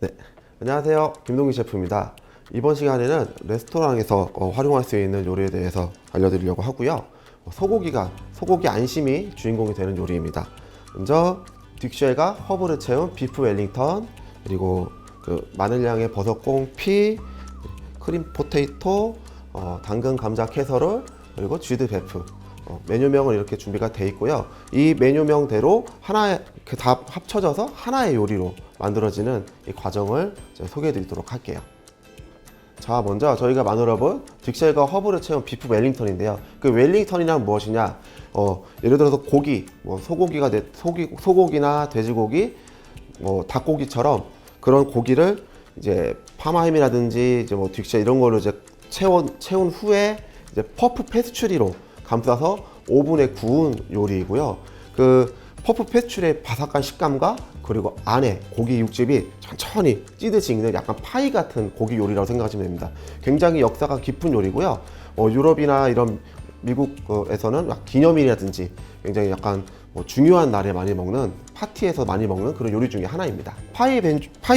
네, 안녕하세요. 김동기 셰프입니다. 이번 시간에는 레스토랑에서 활용할 수 있는 요리에 대해서 알려드리려고 하고요. 소고기 안심이 주인공이 되는 요리입니다. 먼저 딕쉘과 허브를 채운 비프 웰링턴, 그리고 마늘향의 버섯콩 피, 크림 포테이토, 당근 감자 캐서롤, 그리고 쥐드 베프. 메뉴명은 이렇게 준비가 돼 있고요. 이 메뉴명대로 하나의 다 합쳐져서 하나의 요리로 만들어지는 이 과정을 소개해 드리도록 할게요. 자, 먼저 저희가 만들어 본 딕쉘과 허브를 채운 비프 웰링턴인데요. 그 웰링턴이란 무엇이냐? 예를 들어서 고기, 소고기나 돼지고기, 닭고기처럼 그런 고기를 이제 파마햄이라든지 이제 딕쉘 이런 걸로 이제 채운 후에 이제 퍼프 페스츄리로 감싸서 오븐에 구운 요리이고요. 그 퍼프 페스츄리의 바삭한 식감과 그리고 안에 고기 육즙이 천천히 찌듯이 익는 약간 파이 같은 고기 요리라고 생각하시면 됩니다. 굉장히 역사가 깊은 요리고요. 유럽이나 이런 미국에서는 기념일이라든지 굉장히 약간 중요한 날에 많이 먹는, 파티에서 많이 먹는 그런 요리 중에 하나입니다. 파이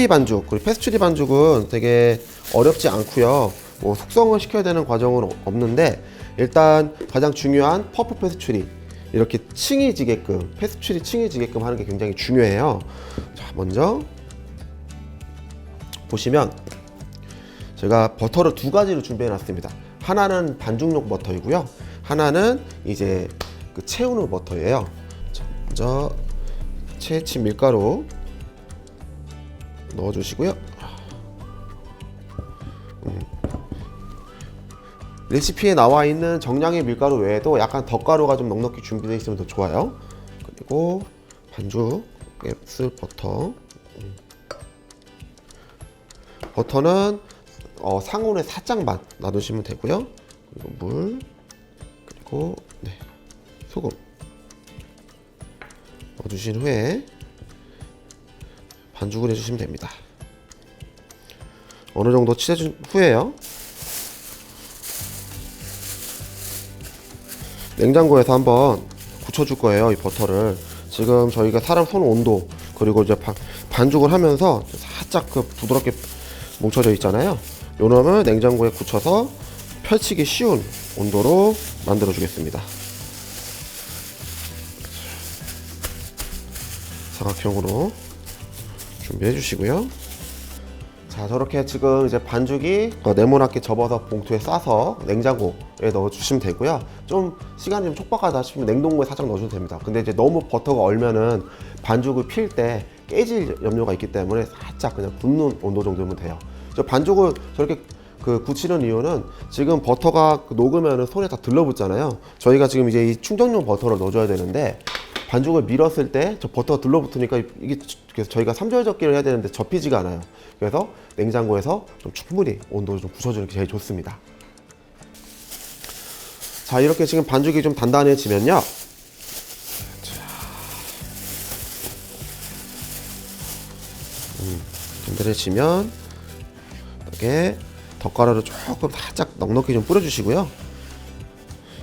반죽, 그리고 페스츄리 반죽은 되게 어렵지 않고요. 숙성을 시켜야 되는 과정은 없는데, 일단 가장 중요한 퍼프 페스츄리, 이렇게 페스츄리 층이 지게끔 하는 게 굉장히 중요해요. 자, 먼저 보시면 제가 버터를 두 가지로 준비해 놨습니다. 하나는 반죽용 버터이고요, 하나는 이제 채우는 버터예요. 자, 먼저 채친 밀가루 넣어 주시고요. 레시피에 나와 있는 정량의 밀가루 외에도 약간 덧가루가 좀 넉넉히 준비되어 있으면 더 좋아요. 그리고 반죽에 쓸 버터는 상온에 살짝만 놔두시면 되고요. 그리고 물, 그리고 소금 넣어주신 후에 반죽을 해주시면 됩니다. 어느 정도 칠해준 후에요, 냉장고에서 한번 굳혀줄 거예요. 이 버터를 지금 저희가 사람 손 온도, 그리고 이제 반죽을 하면서 살짝 부드럽게 뭉쳐져 있잖아요. 요 놈을 냉장고에 굳혀서 펼치기 쉬운 온도로 만들어 주겠습니다. 사각형으로 준비해 주시고요. 자, 저렇게 지금 이제 반죽이 네모나게 접어서 봉투에 싸서 냉장고에 넣어 주시면 되고요. 좀 시간이 좀 촉박하다 싶으면 냉동고에 살짝 넣어줘도 됩니다. 근데 이제 너무 버터가 얼면은 반죽을 필 때 깨질 염려가 있기 때문에 살짝 그냥 굽는 온도 정도면 돼요. 반죽을 저렇게 굳히는 이유는 지금 버터가 녹으면 손에 다 들러붙잖아요. 저희가 지금 이제 이 충전용 버터를 넣어줘야 되는데, 반죽을 밀었을 때 저 버터가 들러붙으니까 이게, 그래서 저희가 3절 접기를 해야 되는데 접히지가 않아요. 그래서 냉장고에서 좀 충분히 온도를 좀 굳혀주는 게 제일 좋습니다. 자, 이렇게 지금 반죽이 좀 단단해지면요, 단단해지면 이렇게 덧가루를 조금 살짝 넉넉히 좀 뿌려주시고요.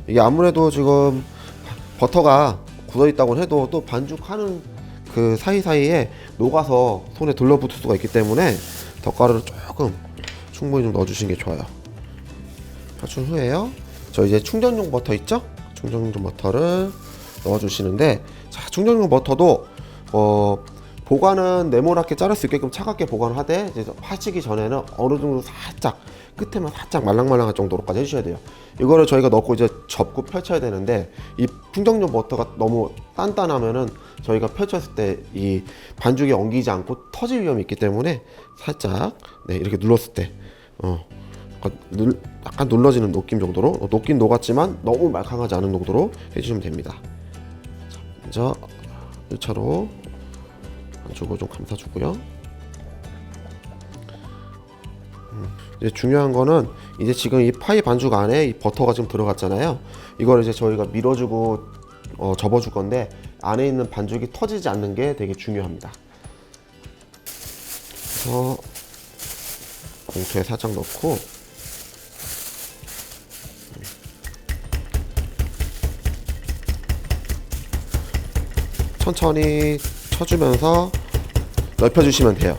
이게 아무래도 지금 버터가 굳어 있다고 해도 또 반죽하는 그 사이사이에 녹아서 손에 들러붙을 수가 있기 때문에 덧가루를 조금 충분히 좀 넣어주시는 게 좋아요. 펴준 후에요, 저 이제 충전용 버터 있죠? 충전용 버터를 넣어주시는데, 자, 충전용 버터도 보관은 네모나게 자를 수 있게끔 차갑게 보관을 하되, 이제 파시기 전에는 어느 정도 살짝 끝에만 살짝 말랑말랑할 정도로까지 해주셔야 돼요. 이거를 저희가 넣고 이제 접고 펼쳐야 되는데, 이 충전용 버터가 너무 단단하면은 저희가 펼쳤을 때 이 반죽이 엉키지 않고 터질 위험이 있기 때문에 살짝 이렇게 눌렀을 때 약간 눌러지는 느낌 정도로, 녹긴 녹았지만 너무 말캉하지 않은 정도로 해주시면 됩니다. 자, 먼저 1차로 반죽을 좀 감싸주고요. 이제 중요한 거는 이제 지금 이 파이 반죽 안에 이 버터가 지금 들어갔잖아요. 이걸 이제 저희가 밀어주고 접어줄 건데, 안에 있는 반죽이 터지지 않는 게 되게 중요합니다. 그래서 봉투에 살짝 넣고 천천히 쳐주면서 넓혀주시면 돼요.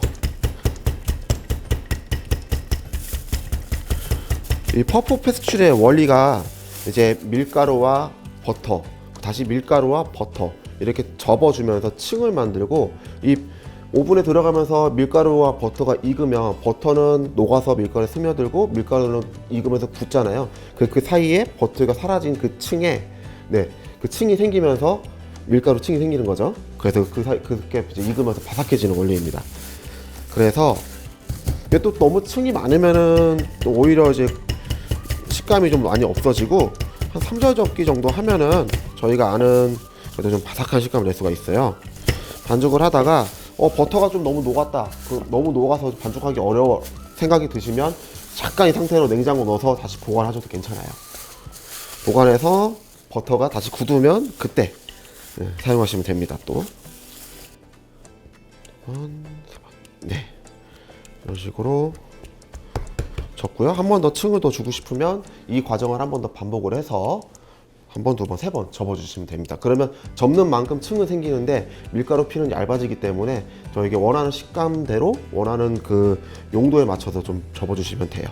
이 퍼프 패스츄리의 원리가 이제 밀가루와 버터, 다시 밀가루와 버터 이렇게 접어주면서 층을 만들고, 이 오븐에 들어가면서 밀가루와 버터가 익으면 버터는 녹아서 밀가루에 스며들고 밀가루는 익으면서 굳잖아요. 그 사이에 버터가 사라진 그 층에, 네, 그 층이 생기면서 밀가루 층이 생기는 거죠. 그래서 그게 이제 익으면서 바삭해지는 원리입니다. 그래서 이게 또 너무 층이 많으면은 또 오히려 이제 식감이 좀 많이 없어지고, 한 3-4접기 정도 하면은 저희가 아는 그래도 좀 바삭한 식감을 낼 수가 있어요. 반죽을 하다가 버터가 좀 너무 녹았다, 너무 녹아서 반죽하기 어려워 생각이 드시면 잠깐 이 상태로 냉장고 넣어서 다시 보관하셔도 괜찮아요. 보관해서 버터가 다시 굳으면 그때 사용하시면 됩니다. 또 네, 이런 식으로 접고요. 한 번 더 층을 더 주고 싶으면 이 과정을 한 번 더 반복을 해서 한 번, 두 번, 세 번 접어주시면 됩니다. 그러면 접는 만큼 층은 생기는데 밀가루 피는 얇아지기 때문에 저에게 원하는 식감대로 원하는 그 용도에 맞춰서 좀 접어주시면 돼요.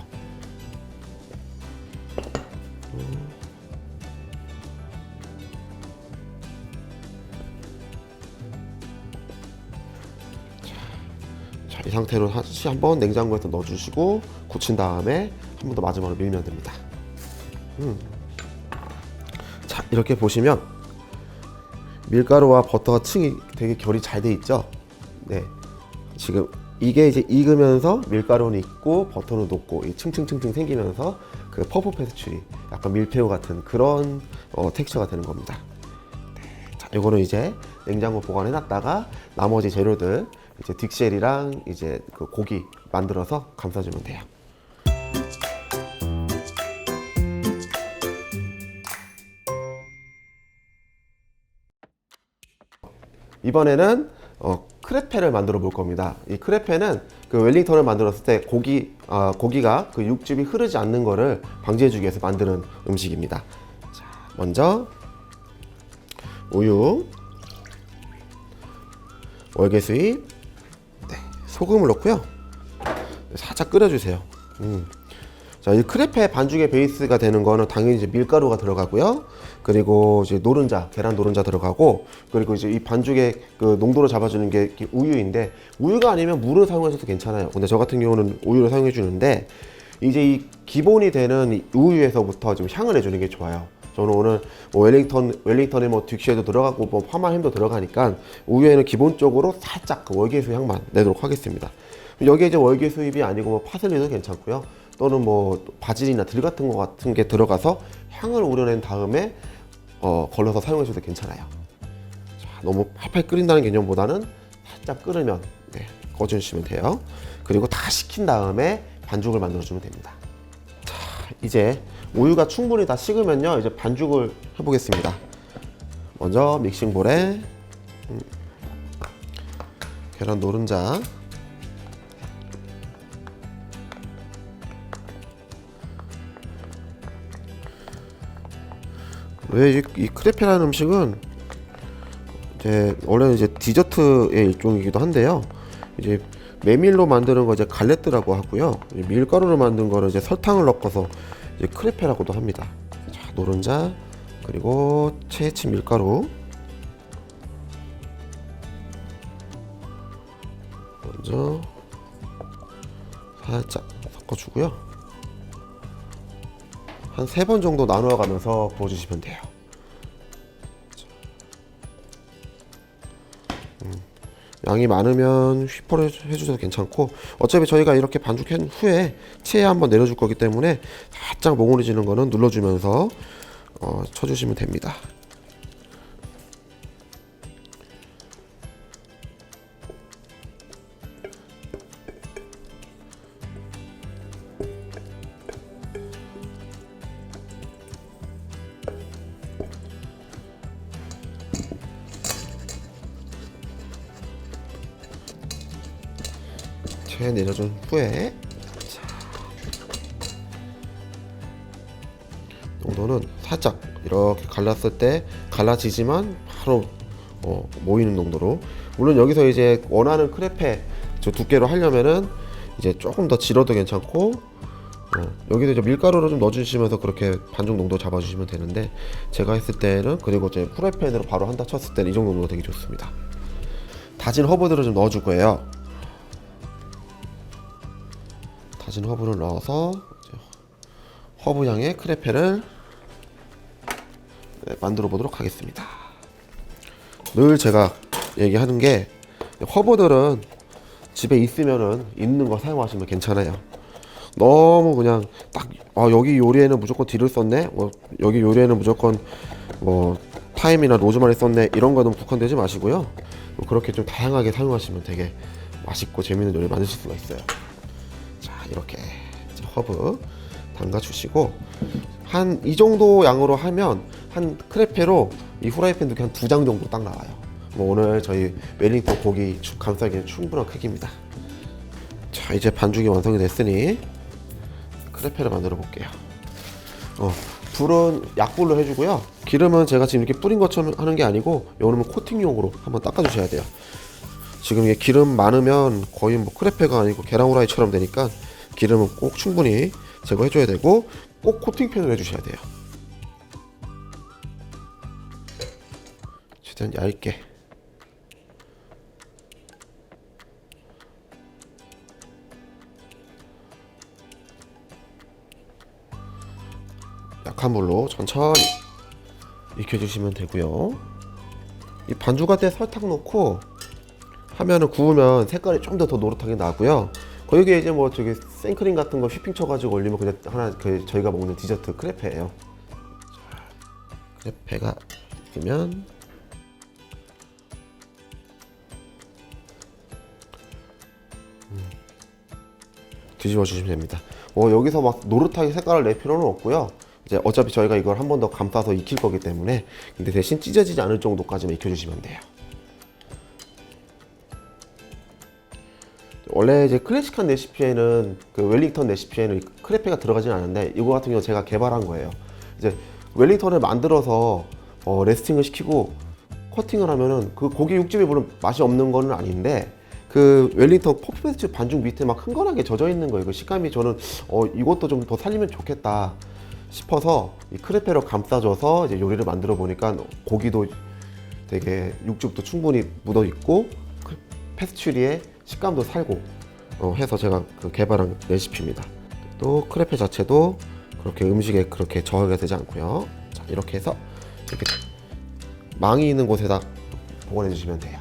자, 이 상태로 다시 한번 냉장고에서 넣어주시고 굳힌 다음에 한 번 더 마지막으로 밀면 됩니다. 자, 이렇게 보시면 밀가루와 버터가 층이 되게 결이 잘 돼 있죠. 네, 지금 이게 이제 익으면서 밀가루는 익고 버터는 녹고 이 층층층층 생기면서 그 퍼프 패스츄리, 약간 밀푀유 같은 그런 텍스처가 되는 겁니다. 네, 자, 이거는 이제 냉장고 보관해 놨다가 나머지 재료들 이제 딕셀이랑 이제 그 고기 만들어서 감싸주면 돼요. 이번에는 크레페를 만들어 볼 겁니다. 이 크레페는 그 웰링턴을 만들었을 때 고기가 그 육즙이 흐르지 않는 거를 방지해 주기 위해서 만드는 음식입니다. 자, 먼저 우유, 월계수잎, 네, 소금을 넣고요. 살짝 끓여주세요. 자, 이 크레페 반죽의 베이스가 되는 거는 당연히 이제 밀가루가 들어가고요. 그리고 이제 노른자, 계란 노른자 들어가고, 그리고 이제 이 반죽의 그 농도를 잡아주는 게 우유인데, 우유가 아니면 물을 사용하셔도 괜찮아요. 근데 저 같은 경우는 우유를 사용해 주는데, 이제 이 기본이 되는 이 우유에서부터 좀 향을 내주는 게 좋아요. 저는 오늘 뭐 웰링턴에 뭐 딕쉐도 들어가고 뭐 파마햄도 들어가니까 우유에는 기본적으로 살짝 그 월계수 향만 내도록 하겠습니다. 여기에 이제 월계수잎이 아니고 뭐 파슬리도 괜찮고요. 또는 뭐 바질이나 들 같은 게 들어가서 향을 우려낸 다음에 걸러서 사용하셔도 괜찮아요. 자, 너무 팔팔 끓인다는 개념보다는 살짝 끓으면 꺼주시면 돼요. 그리고 다 식힌 다음에 반죽을 만들어주면 됩니다. 자, 이제 우유가 충분히 다 식으면요, 이제 반죽을 해보겠습니다. 먼저 믹싱볼에 계란 노른자, 왜 이 크레페라는 음식은 이제 원래는 이제 디저트의 일종이기도 한데요. 이제 메밀로 만드는 거 이제 갈레트라고 하고요. 밀가루로 만든 거는 이제 설탕을 넣어서 이제 크레페라고도 합니다. 자, 노른자, 그리고 채친 밀가루 먼저 살짝 섞어주고요. 한 3번 정도 나누어 가면서 부어주시면 돼요. 양이 많으면 휘퍼를 해주셔도 괜찮고, 어차피 저희가 이렇게 반죽한 후에 체에 한번 내려줄 거기 때문에 살짝 몽우리지는 거는 눌러주면서 쳐주시면 됩니다. 체에 내려준 후에 농도는 살짝 이렇게 갈랐을 때 갈라지지만 바로 모이는 농도로. 물론 여기서 이제 원하는 크레페 저 두께로 하려면은 이제 조금 더 질어도 괜찮고 여기도 이제 밀가루를 좀 넣어주시면서 그렇게 반죽 농도 잡아주시면 되는데, 제가 했을 때는, 그리고 이제 프라이팬으로 바로 한다 쳤을 때는 이 정도 농도가 되게 좋습니다. 다진 허브들을 좀 넣어줄 거예요. 다진 허브를 넣어서 허브 향의 크레페를 만들어 보도록 하겠습니다. 늘 제가 얘기하는 게, 허브들은 집에 있으면은 있는 거 사용하시면 괜찮아요. 너무 그냥 딱 여기 요리에는 무조건 딜을 썼네, 여기 요리에는 무조건 타임이나 로즈마리 썼네, 이런 거는 국한되지 마시고요. 그렇게 좀 다양하게 사용하시면 되게 맛있고 재밌는 요리 만드실 수가 있어요. 자, 이렇게 허브 담가 주시고, 한 이 정도 양으로 하면 한 크레페로 이 후라이팬 두개 한 2장 정도 딱 나와요. 오늘 저희 웰링턴 고기 감싸기는 충분한 크기입니다. 자, 이제 반죽이 완성이 됐으니 크레페를 만들어 볼게요. 불은 약불로 해주고요. 기름은 제가 지금 이렇게 뿌린 것처럼 하는 게 아니고, 요놈은 코팅용으로 한번 닦아 주셔야 돼요. 지금 이게 기름 많으면 거의 크레페가 아니고 계란 후라이처럼 되니까 기름은 꼭 충분히 제거해 줘야 되고, 꼭 코팅팬을 해 주셔야 돼요. 최대한 얇게. 약한 불로 천천히 익혀주시면 되고요. 이 반죽할 때 설탕 넣고 하면은 구우면 색깔이 좀 더 노릇하게 나고요. 거기에 이제 저기 생크림 같은 거 휘핑 쳐가지고 올리면 그냥 하나 저희가 먹는 디저트 크레페예요. 자, 크레페가 되면 뒤집어 주시면 됩니다. 여기서 막 노릇하게 색깔을 낼 필요는 없고요. 이제 어차피 저희가 이걸 한 번 더 감싸서 익힐 거기 때문에, 근데 대신 찢어지지 않을 정도까지만 익혀주시면 돼요. 원래 이제 클래식한 레시피에는, 그 웰링턴 레시피에는 크레페가 들어가진 않은데, 이거 같은 경우 제가 개발한 거예요. 이제 웰링턴을 만들어서 레스팅을 시키고 커팅을 하면은 그 고기 육즙이 물론 맛이 없는 거는 아닌데, 그 웰링턴 퍼프페스트 반죽 밑에 막 흥건하게 젖어 있는 거예요. 그 식감이 저는 이것도 좀 더 살리면 좋겠다 싶어서 이 크레페로 감싸줘서 이제 요리를 만들어 보니까 고기도 되게 육즙도 충분히 묻어 있고 페스츄리의 식감도 살고 해서 제가 그 개발한 레시피입니다. 또 크레페 자체도 그렇게 음식에 그렇게 저하게 되지 않고요. 자, 이렇게 해서 이렇게 망이 있는 곳에다 보관해 주시면 돼요.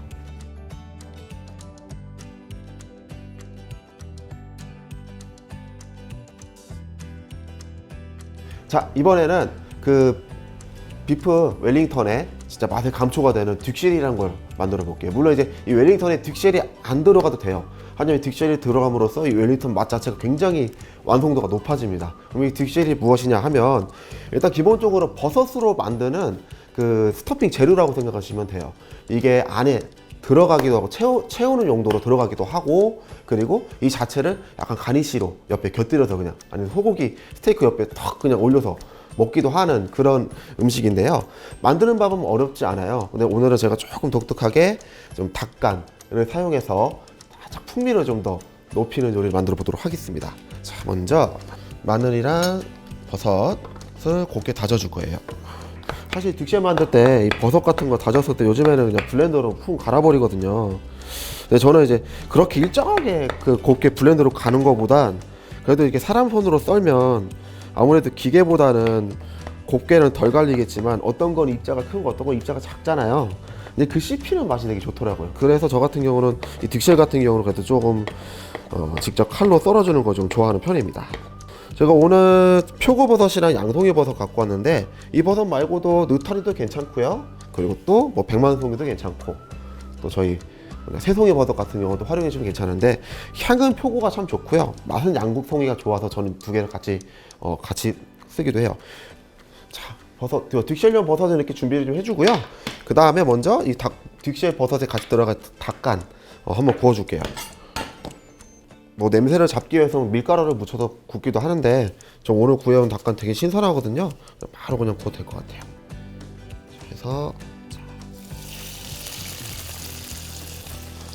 자, 이번에는 그 비프 웰링턴에 진짜 맛의 감초가 되는 듀쉘이라는 걸 만들어 볼게요. 물론 이제 이 웰링턴에 듀쉘이 안 들어가도 돼요. 하지만 듀쉘이 들어감으로써 이 웰링턴 맛 자체가 굉장히 완성도가 높아집니다. 그럼 이 듀쉘이 무엇이냐 하면, 일단 기본적으로 버섯으로 만드는 그 스토핑 재료라고 생각하시면 돼요. 이게 안에 들어가기도 하고 채우는 용도로 들어가기도 하고, 그리고 이 자체를 약간 가니쉬로 옆에 곁들여서 그냥, 아니면 소고기 스테이크 옆에 턱 그냥 올려서 먹기도 하는 그런 음식인데요. 만드는 방법은 어렵지 않아요. 근데 오늘은 제가 조금 독특하게 좀 닭간을 사용해서 살짝 풍미를 좀 더 높이는 요리를 만들어 보도록 하겠습니다. 자, 먼저 마늘이랑 버섯을 곱게 다져 줄 거예요. 사실 딕션 만들 때 이 버섯 같은 거 다졌을 때 요즘에는 그냥 블렌더로 푹 갈아버리거든요. 근데 저는 이제 그렇게 일정하게 그 곱게 블렌더로 가는 거보단, 그래도 이렇게 사람 손으로 썰면 아무래도 기계보다는 곱게는 덜 갈리겠지만, 어떤 건 입자가 큰 거, 어떤 건 입자가 작잖아요. 근데 그 씹히는 맛이 되게 좋더라고요. 그래서 저 같은 경우는 이 딕셀 같은 경우는 그래도 조금 직접 칼로 썰어주는 거 좀 좋아하는 편입니다. 제가 오늘 표고버섯이랑 양송이버섯 갖고 왔는데, 이 버섯 말고도 느타리도 괜찮고요. 그리고 또 백만송이도 괜찮고, 또 저희 새송이버섯 같은 경우도 활용해 주면 괜찮은데, 향은 표고가 참 좋고요. 맛은 양국송이가 좋아서 저는 두 개를 같이 쓰기도 해요. 자, 딕셀용 버섯은 이렇게 준비를 좀 해주고요. 그 다음에 먼저 이 딕셀 버섯에 같이 들어갈 닭간 한번 구워줄게요. 냄새를 잡기 위해서 밀가루를 묻혀서 굽기도 하는데, 저 오늘 구해온 닭간 되게 신선하거든요. 바로 그냥 구워도 될 것 같아요. 그래서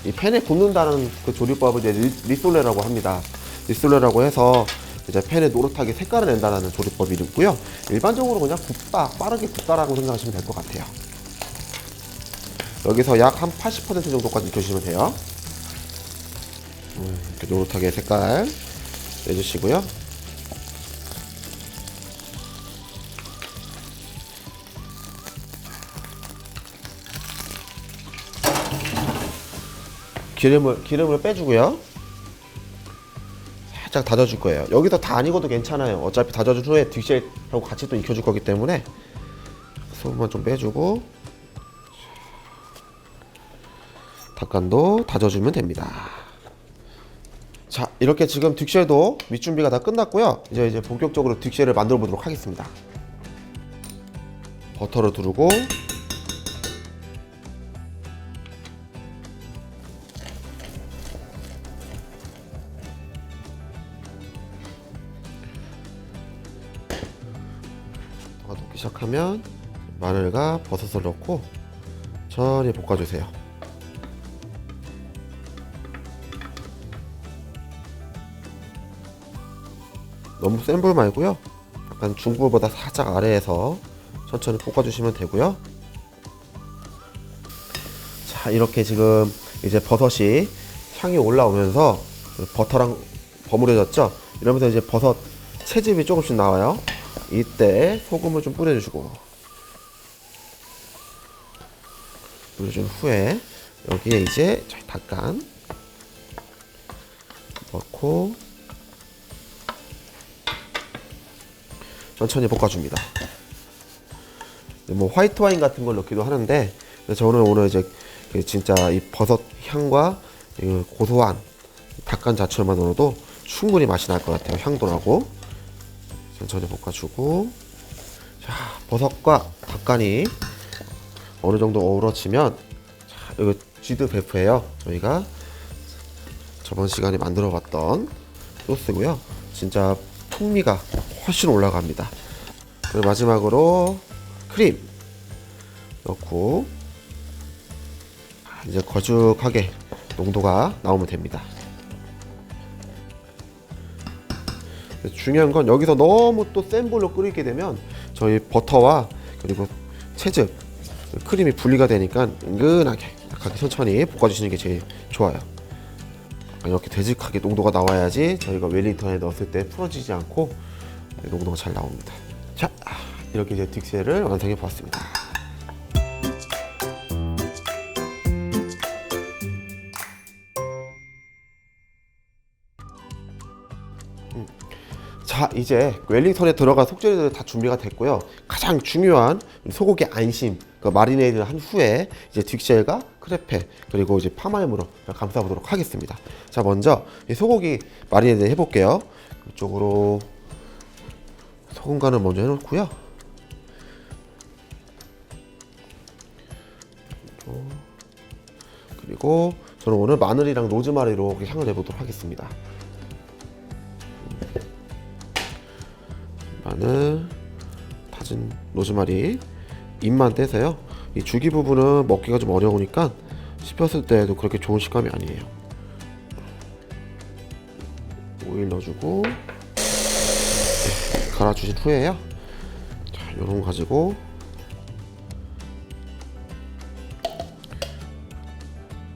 이 팬에 굽는다는 그 조리법을 이제 리솔레라고 합니다. 리솔레라고 해서 이제 팬에 노릇하게 색깔을 낸다는 조리법이 있고요. 일반적으로 그냥 굽다, 빠르게 굽다라고 생각하시면 될 것 같아요. 여기서 약 한 80% 정도까지 익혀주시면 돼요. 이렇게 노릇하게 색깔 내주시고요. 기름을 빼주고요. 살짝 다져줄 거예요. 여기서 다 안 익어도 괜찮아요. 어차피 다져준 후에 딕쉘하고 같이 또 익혀줄 거기 때문에 소금만 좀 빼주고 닭간도 다져주면 됩니다. 자, 이렇게 지금 딕쉘도 밑준비가 다 끝났고요. 이제 본격적으로 딕쉘을 만들어 보도록 하겠습니다. 버터를 두르고 녹기 시작하면 마늘과 버섯을 넣고 천천히 볶아주세요. 너무 센 불 말고요. 약간 중불보다 살짝 아래에서 천천히 볶아주시면 되고요. 자, 이렇게 지금 이제 버섯이 향이 올라오면서 버터랑 버무려졌죠? 이러면서 이제 버섯 채즙이 조금씩 나와요. 이때 소금을 좀 뿌려주시고 뿌려준 후에 여기에 이제 닭간 넣고 천천히 볶아줍니다. 뭐 화이트 와인 같은 걸 넣기도 하는데 저는 오늘 이제 진짜 이 버섯 향과 이 고소한 닭간 자체만 넣어도 충분히 맛이 날 것 같아요. 향도 나고. 천천히 볶아주고, 자, 버섯과 닭간이 어느 정도 어우러지면, 자, 이거 쥐드 베프예요. 저희가 저번 시간에 만들어봤던 소스고요. 진짜 풍미가 훨씬 올라갑니다. 그리고 마지막으로 크림 넣고 이제 걸쭉하게 농도가 나오면 됩니다. 중요한 건 여기서 너무 또 센 불로 끓이게 되면 저희 버터와 그리고 채즙, 크림이 분리가 되니까 은근하게 약하게 천천히 볶아주시는 게 제일 좋아요. 이렇게 되직하게 농도가 나와야지 저희가 웰링턴에 넣었을 때 풀어지지 않고 농도가 잘 나옵니다. 자, 이렇게 이제 딕셀을 완성해 보았습니다. 자, 이제 웰링턴에 들어갈 속재료들 다 준비가 됐고요. 가장 중요한 소고기 안심, 마리네이드를 한 후에 이제 딕셀과 크레페 그리고 이제 파마임으로 감싸보도록 하겠습니다. 자, 먼저 이 소고기 마리네이드 해볼게요. 이쪽으로 소금 간을 먼저 해놓고요. 그리고 저는 오늘 마늘이랑 로즈마리로 향을 내보도록 하겠습니다. 마늘, 다진 로즈마리 잎만 떼서요. 이 줄기 부분은 먹기가 좀 어려우니까 씹혔을 때도 그렇게 좋은 식감이 아니에요. 오일 넣어주고 갈아주신 후에요. 자, 요런 거 가지고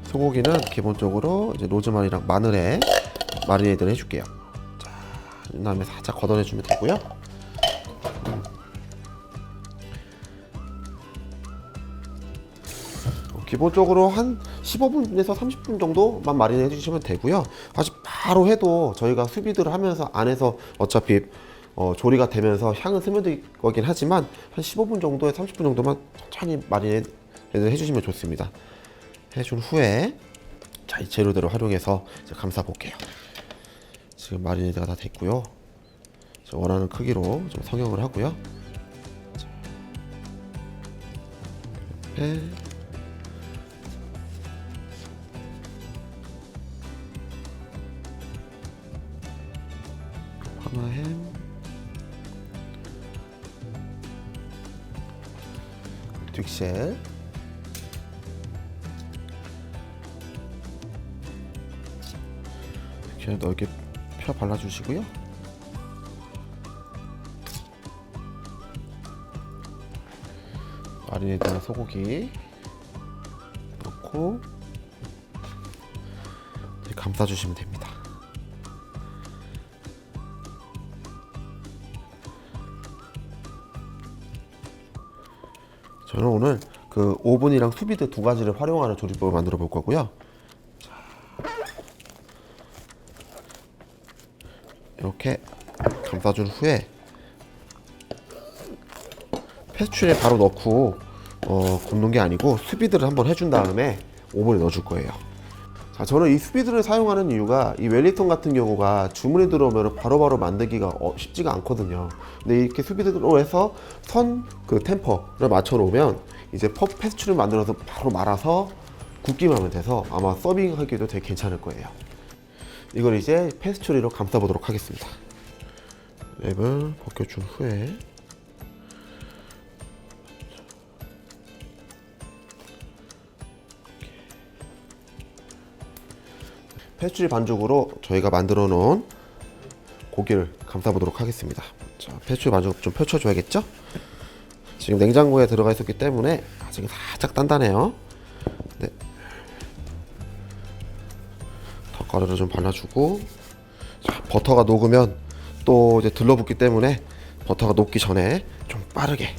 소고기는 기본적으로 이제 로즈마리랑 마늘에 마리네이드를 해줄게요. 자, 그 다음에 살짝 걷어내주면 되고요. 기본적으로 한 15분에서 30분 정도만 마리네이드 해주시면 되고요. 사실 바로 해도 저희가 수비드를 하면서 안에서 어차피 조리가 되면서 향은 스며들 거긴 하지만 한 15분 정도에 30분 정도만 천천히 마리네이드 해주시면 좋습니다. 해준 후에 자, 이 재료들을 활용해서 이제 감싸 볼게요. 지금 마리네이드가 다 됐고요. 원하는 크기로 좀 성형을 하고요. 자, 파마햄, 딕셀, 이렇게 넓게 펴 발라주시고요. 마리네이드한 소고기 넣고 감싸주시면 됩니다. 저는 오늘 그 오븐이랑 수비드 두 가지를 활용하는 조리법을 만들어 볼 거고요. 이렇게 감싸준 후에 패스츄리에 바로 넣고 굽는 게 아니고 수비드를 한번 해준 다음에 오븐에 넣어줄 거예요. 자, 저는 이 수비드를 사용하는 이유가 이 웰링턴 같은 경우가 주문이 들어오면 바로바로 만들기가 쉽지가 않거든요. 근데 이렇게 수비드로 해서 선 그 템퍼를 맞춰 놓으면 이제 패스츄리를 만들어서 바로 말아서 굽기만 하면 돼서 아마 서빙하기도 되게 괜찮을 거예요. 이걸 이제 패스츄리로 감싸 보도록 하겠습니다. 랩을 벗겨준 후에 패스츄리 반죽으로 저희가 만들어 놓은 고기를 감싸 보도록 하겠습니다. 자, 패스츄리 반죽 좀 펼쳐줘야겠죠? 지금 냉장고에 들어가 있었기 때문에 아직 살짝 단단해요. 네. 덧가루를 좀 발라주고, 자, 버터가 녹으면 또 이제 들러붙기 때문에 버터가 녹기 전에 좀 빠르게.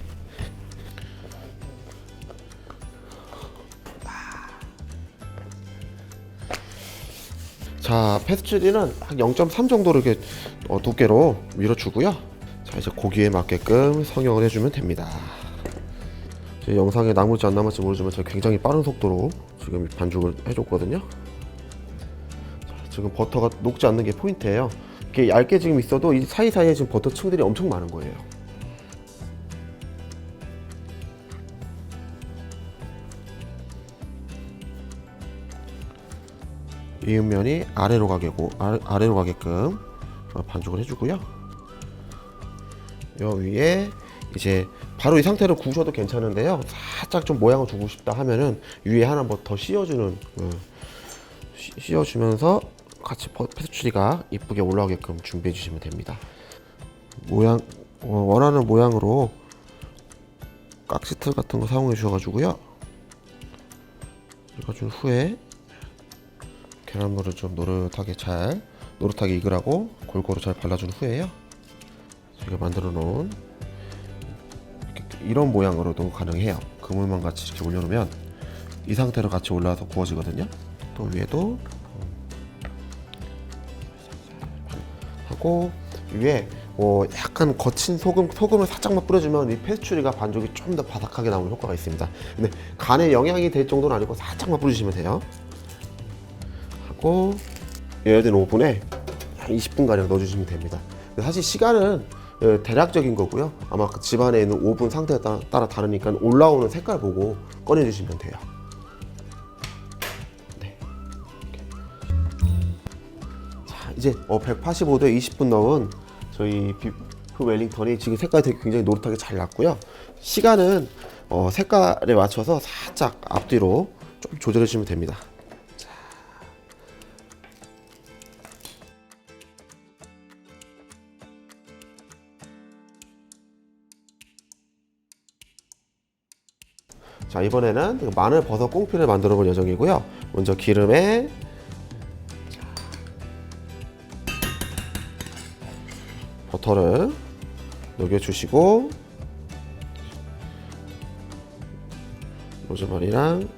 자, 패스츄리는 한 0.3 정도로 이렇게 두께로 밀어주고요. 자, 이제 고기에 맞게끔 성형을 해주면 됩니다. 제 영상에 남을지 안 남을지 모르지만 제가 굉장히 빠른 속도로 지금 반죽을 해줬거든요. 자, 지금 버터가 녹지 않는 게 포인트예요. 이게 얇게 지금 있어도 이 사이사이에 지금 버터 층들이 엄청 많은 거예요. 이음면이 아래로 가게끔 반죽을 해주고요. 요 위에 이제 바로 이 상태로 구우셔도 괜찮은데요. 살짝 좀 모양을 주고 싶다 하면은 위에 하나 뭐 더 씌워주는 씌워주면서 같이 패스츄리가 이쁘게 올라오게끔 준비해 주시면 됩니다. 원하는 모양으로 깍시틀 같은 거 사용해 주셔가지고요. 읽어준 후에 계란물을 좀 노릇하게 익으라고 골고루 잘 발라준 후에요. 제가 만들어 놓은 이런 모양으로도 가능해요. 그물만 같이 이렇게 올려놓으면 이 상태로 같이 올라와서 구워지거든요. 또 위에도 하고 위에 약간 거친 소금을 살짝만 뿌려주면 이 패스츄리가 반죽이 좀 더 바삭하게 나오는 효과가 있습니다. 근데 간에 영향이 될 정도는 아니고 살짝만 뿌려주시면 돼요. 하고 예열된 오븐에 한 20분 가량 넣어주시면 됩니다. 사실 시간은 대략적인 거고요. 아마 그 집안에 있는 오븐 상태에 따라 다르니까 올라오는 색깔 보고 꺼내주시면 돼요. 네. 자, 이제 185도에 20분 넣은 저희 비프 웰링턴이 지금 색깔이 되게 굉장히 노릇하게 잘 났고요. 시간은 색깔에 맞춰서 살짝 앞뒤로 좀 조절해 주시면 됩니다. 자, 이번에는 마늘 버섯 꽁피를 만들어 볼 예정이고요. 먼저 기름에 버터를 녹여주시고 로즈마리랑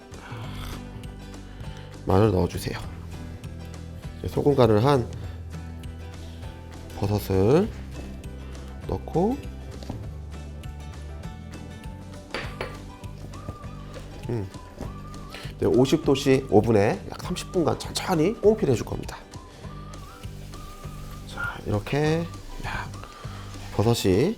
마늘 넣어주세요. 소금 간을 한 버섯을 넣고 50도씨 오븐에 약 30분간 천천히 꽁피를 해줄 겁니다. 자, 이렇게 버섯이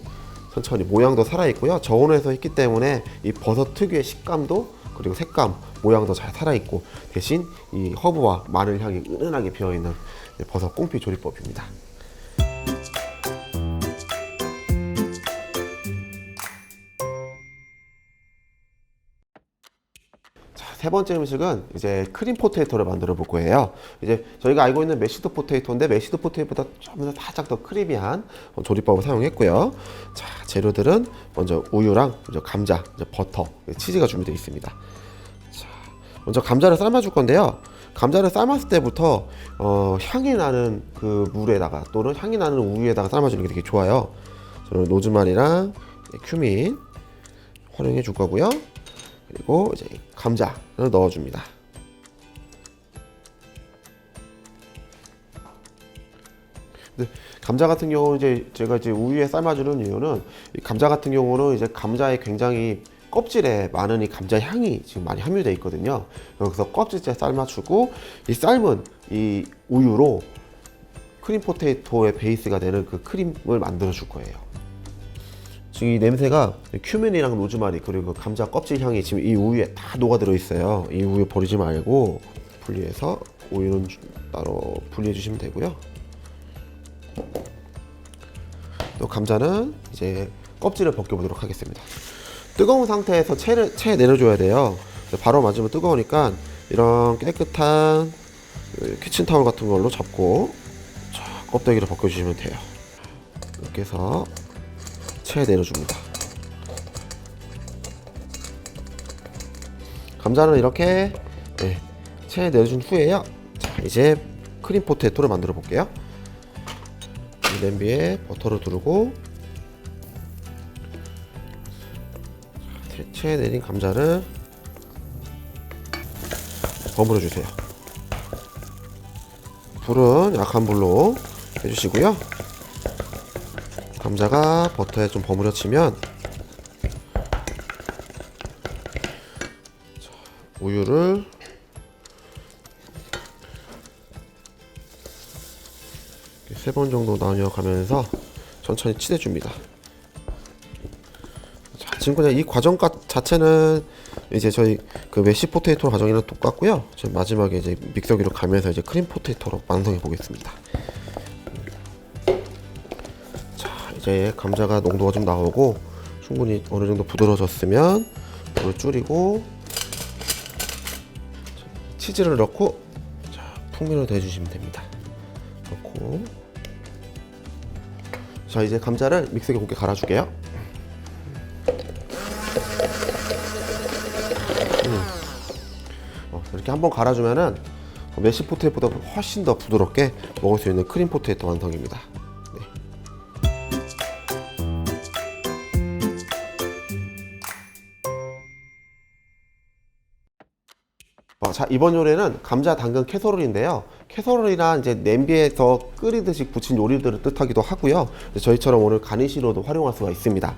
천천히 모양도 살아있고요. 저온에서 했기 때문에 이 버섯 특유의 식감도 그리고 색감, 모양도 잘 살아있고 대신 이 허브와 마늘 향이 은은하게 배어있는 버섯 꽁피 조리법입니다. 세 번째 음식은 이제 크림 포테이토를 만들어 볼 거예요. 이제 저희가 알고 있는 메시드 포테이토인데 메시드 포테이토보다 좀 더 살짝 더 크리미한 조리법을 사용했고요. 자, 재료들은 먼저 우유랑 먼저 감자, 이제 버터, 치즈가 준비되어 있습니다. 자, 먼저 감자를 삶아줄 건데요. 감자를 삶았을 때부터 향이 나는 그 물에다가 또는 향이 나는 우유에다가 삶아주는 게 되게 좋아요. 저는 로즈마리랑 큐민 활용해 줄 거고요. 그리고 이제 감자를 넣어줍니다. 근데 감자 같은 경우는 이제 제가 이제 우유에 삶아주는 이유는 이 감자 같은 경우는 이제 감자에 굉장히 껍질에 많은 이 감자 향이 지금 많이 함유되어 있거든요. 여기서 껍질째 삶아주고 이 삶은 이 우유로 크림 포테이토의 베이스가 되는 그 크림을 만들어 줄 거예요. 지금 이 냄새가 큐민이랑 로즈마리 그리고 감자 껍질 향이 지금 이 우유에 다 녹아 들어 있어요. 이 우유 버리지 말고 분리해서 우유는 따로 분리해 주시면 되고요. 또 감자는 이제 껍질을 벗겨 보도록 하겠습니다. 뜨거운 상태에서 체에 내려줘야 돼요. 바로 맞으면 뜨거우니까 이런 깨끗한 키친타올 같은 걸로 잡고 껍데기를 벗겨주시면 돼요. 이렇게 해서 체에 내려줍니다. 감자는 이렇게 체에 내려준 후에요. 자, 이제 크림 포테이토를 만들어 볼게요. 이 냄비에 버터를 두르고 체에 내린 감자를 버무려 주세요. 불은 약한 불로 해주시고요. 감자가 버터에 좀 버무려지면 우유를 세 번 정도 나뉘어 가면서 천천히 치대줍니다. 자, 지금 그냥 이 과정 자체는 이제 저희 그 메시 포테이토 과정이랑 똑같고요. 지금 마지막에 이제 믹서기로 가면서 이제 크림 포테이토로 완성해 보겠습니다. 이제 감자가 농도가 좀 나오고 충분히 어느 정도 부드러워졌으면 불을 줄이고 치즈를 넣고 풍미를 더해주시면 됩니다. 넣고 자, 이제 감자를 믹서기에 곱게 갈아줄게요. 이렇게 한번 갈아주면은 메시 포테이토보다 훨씬 더 부드럽게 먹을 수 있는 크림 포테이토 완성입니다. 자, 이번 요리는 감자 당근 캐서롤인데요. 캐서롤이란 이제 냄비에서 끓이듯이 부친 요리들을 뜻하기도 하고요. 저희처럼 오늘 가니쉬로도 활용할 수가 있습니다.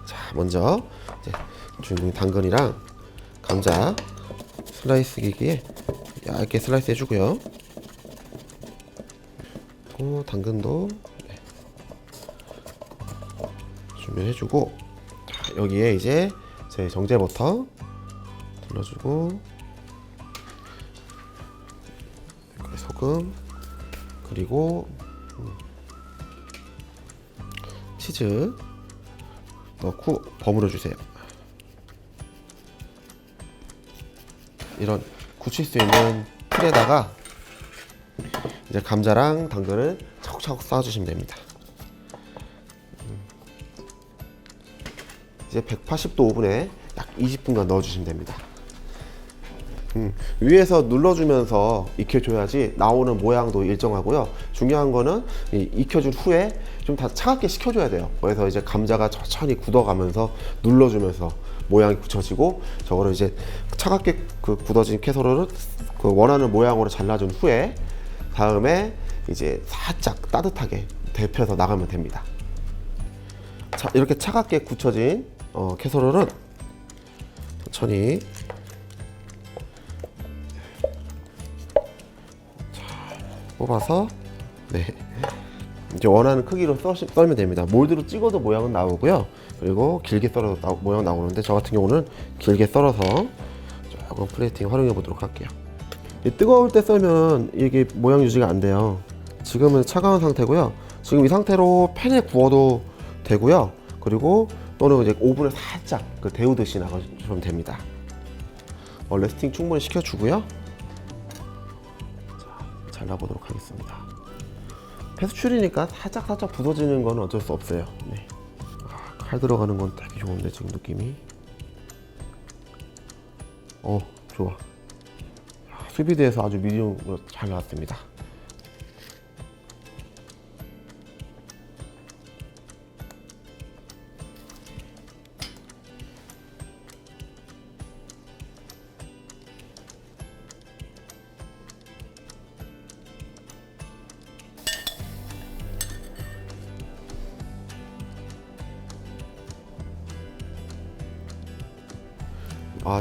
자, 먼저 이제 주인공이 당근이랑 감자 슬라이스 기기에 얇게 슬라이스 해주고요. 그리고 당근도 준비해주고 여기에 이제 제 정제 버터 둘러주고 소금 그리고 치즈 넣고 버무려 주세요. 이런 굳힐 수 있는 틀에다가 이제 감자랑 당근을 차곡차곡 쌓아주시면 됩니다. 이제 180도 오븐에 약 20분간 넣어주시면 됩니다. 위에서 눌러주면서 익혀줘야지 나오는 모양도 일정하고요. 중요한 거는 익혀준 후에 좀 다 차갑게 식혀줘야 돼요. 그래서 이제 감자가 천천히 굳어가면서 눌러주면서 모양이 굳혀지고 저거를 이제 차갑게 그 굳어진 캐서롤을 그 원하는 모양으로 잘라준 후에 다음에 이제 살짝 따뜻하게 데펴서 나가면 됩니다. 자, 이렇게 차갑게 굳혀진 캐서롤은 천천히 뽑아서 이제 원하는 크기로 썰면 됩니다. 몰드로 찍어도 모양은 나오고요. 그리고 길게 썰어도 모양 나오는데 저 같은 경우는 길게 썰어서 조금 플레이팅 활용해 보도록 할게요. 뜨거울 때 썰면 이게 모양 유지가 안 돼요. 지금은 차가운 상태고요. 지금 이 상태로 팬에 구워도 되고요. 그리고 또는 이제 오븐에 살짝 데우듯이 나가주면 됩니다. 레스팅 충분히 시켜주고요. 자, 잘라보도록 하겠습니다. 페스츄리니까 살짝 부서지는 건 어쩔 수 없어요. 네. 칼 들어가는 건 되게 좋은데 지금 느낌이. 좋아. 수비드에서 아주 미디움으로 잘 나왔습니다.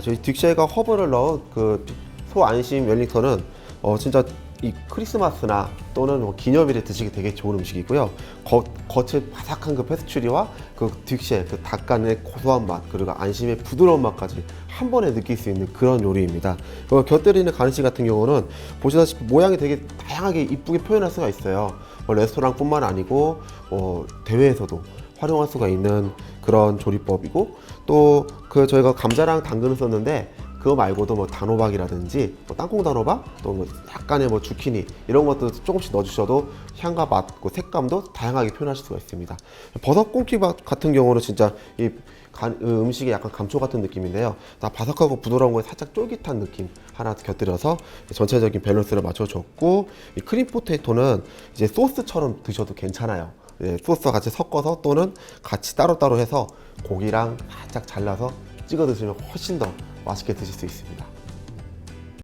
저희 딕쉐이가 허브를 넣은 그 소안심 웰링턴은 진짜 이 크리스마스나 또는 뭐 기념일에 드시기 되게 좋은 음식이고요. 겉에 바삭한 그 페스츄리와 그 딕쉐 그 닭 간의 고소한 맛 그리고 안심의 부드러운 맛까지 한 번에 느낄 수 있는 그런 요리입니다. 곁들이는 가니쉬 같은 경우는 보시다시피 모양이 되게 다양하게 이쁘게 표현할 수가 있어요. 레스토랑뿐만 아니고 대회에서도 활용할 수가 있는 그런 조리법이고, 또 그 저희가 감자랑 당근을 썼는데 그거 말고도 뭐 단호박이라든지 뭐 땅콩 단호박 또 뭐 약간의 뭐 주키니 이런 것도 조금씩 넣어주셔도 향과 맛, 그 색감도 다양하게 표현하실 수가 있습니다. 버섯 꽁치밥 같은 경우는 진짜 이 음식의 약간 감초 같은 느낌인데요. 다 바삭하고 부드러운 거에 살짝 쫄깃한 느낌 하나 곁들여서 전체적인 밸런스를 맞춰줬고, 이 크림 포테이토는 이제 소스처럼 드셔도 괜찮아요. 소스와 같이 섞어서 또는 같이 따로따로 해서 고기랑 살짝 잘라서 찍어 드시면 훨씬 더 맛있게 드실 수 있습니다.